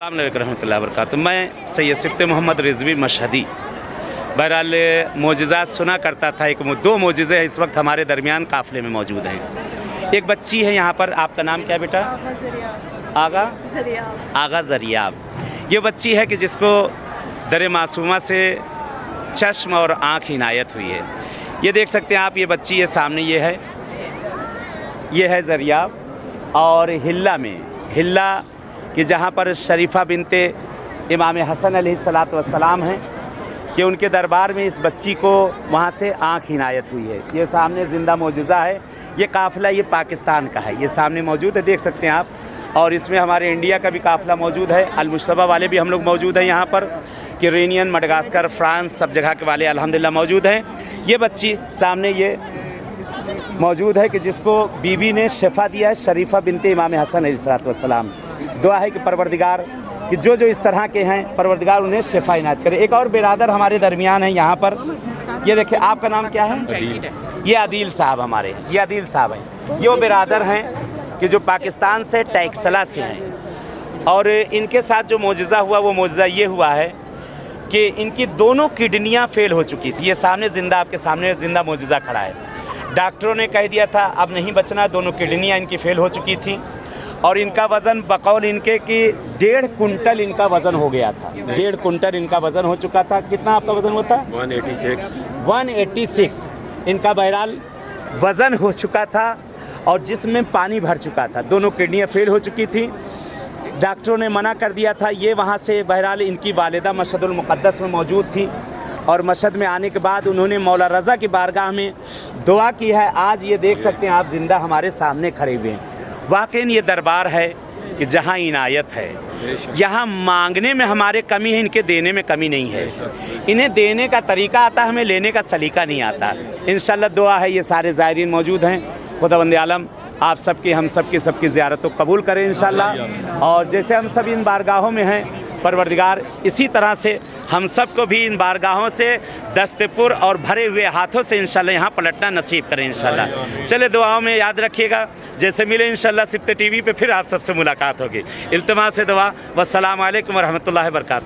रहमतुल्लाहि व बरकातुहू। मैं सैयद सिफ्त मोहम्मद रिजवी मशहदी बहरहाल मोजिज़ात सुना करता था। दो मोजिज़े इस वक्त हमारे दरमियान काफ़िले में मौजूद हैं। एक बच्ची है यहाँ पर, आपका नाम क्या है बेटा? आगा ज़रियाब। ये बच्ची है कि जिसको दर मासूमा से चश्म और आँख इनायत हुई है। ये देख सकते हैं आप, ये बच्ची ये सामने ये है ज़रियाब। और हिल्ला कि जहाँ पर शरीफ़ा बिनते इमाम हसन अलैहिस्सलातु वस्सलाम हैं कि उनके दरबार में इस बच्ची को वहाँ से आँख इनायत हुई है। ये सामने ज़िंदा मोजिज़ा है। ये काफ़िला ये पाकिस्तान का है, ये सामने मौजूद है, देख सकते हैं आप। और इसमें हमारे इंडिया का भी काफ़िला मौजूद है। अल-मुश्तबा वाले भी हम लोग मौजूद हैं यहाँ पर। कैरेनियन, मडगास्कर, फ्रांस, सब जगह के वाले अल्हम्दुलिल्लाह मौजूद हैं। ये बच्ची सामने ये मौजूद है कि जिसको बीबी ने शिफा दिया है, शरीफ़ा बिनते इमाम हसन अलैहिस्सलातु वस्सलाम। दुआ है कि परवरदिगार कि जो इस तरह के हैं परवरदिगार उन्हें शिफा इनायत करे। एक और बिरादर हमारे दरमियान है यहाँ पर। ये देखिए, आपका नाम क्या है? ये आदिल साहब हमारे, ये आदिल साहब हैं। ये वो बिरादर हैं कि जो पाकिस्तान से टैक्सला से हैं। और इनके साथ जो मोजिज़ा हुआ वो मोजिज़ा ये हुआ है कि इनकी दोनों किडनियाँ फेल हो चुकी थी। ये सामने ज़िंदा, आपके सामने ज़िंदा मोजिज़ा खड़ा है। डॉक्टरों ने कह दिया था अब नहीं बचना, दोनों किडनियाँ इनकी फेल हो चुकी थी। और इनका वज़न बकौल इनके कि 1.5 कुंटल इनका वज़न हो गया था। 1.5 कुंटल इनका वज़न हो चुका था। कितना आपका वज़न होता? 186 इनका बहरहाल वज़न हो चुका था और जिसमें पानी भर चुका था। दोनों किडनियाँ फेल हो चुकी थी। डॉक्टरों ने मना कर दिया था। ये वहाँ से बहरहाल इनकी वालिदा मशहदुल मुक़द्दस में मौजूद थी और मशहद में आने के बाद उन्होंने मौला रज़ा की बारगाह में दुआ की है। आज ये देख सकते हैं आप, ज़िंदा हमारे सामने खड़े हुए हैं। वाकई ये दरबार है कि जहाँ इनायत है, यहाँ मांगने में हमारे कमी है, इनके देने में कमी नहीं है। इन्हें देने का तरीका आता है, हमें लेने का सलीका नहीं आता। इंशाअल्लाह दुआ है ये सारे ज़ायरीन मौजूद हैं। खुदावंद आलम आप सबकी, हम सबकी ज़ियारत को कबूल करें इंशाअल्लाह। और जैसे हम सब इन बारगाहों में हैं, परवरदिगार इसी तरह से हम सबको भी इन बारगाहों से दस्तपुर और भरे हुए हाथों से इंशाल्लाह यहाँ पलटना नसीब करें इंशाल्लाह। चले दुआओं में याद रखिएगा। जैसे मिले इंशाल्लाह सिफ्त टीवी पे फिर आप सबसे मुलाकात होगी। इल्तिमास दुआ। वस्सलामु अलैकुम व रहमतुल्लाहि व बरकातुहू।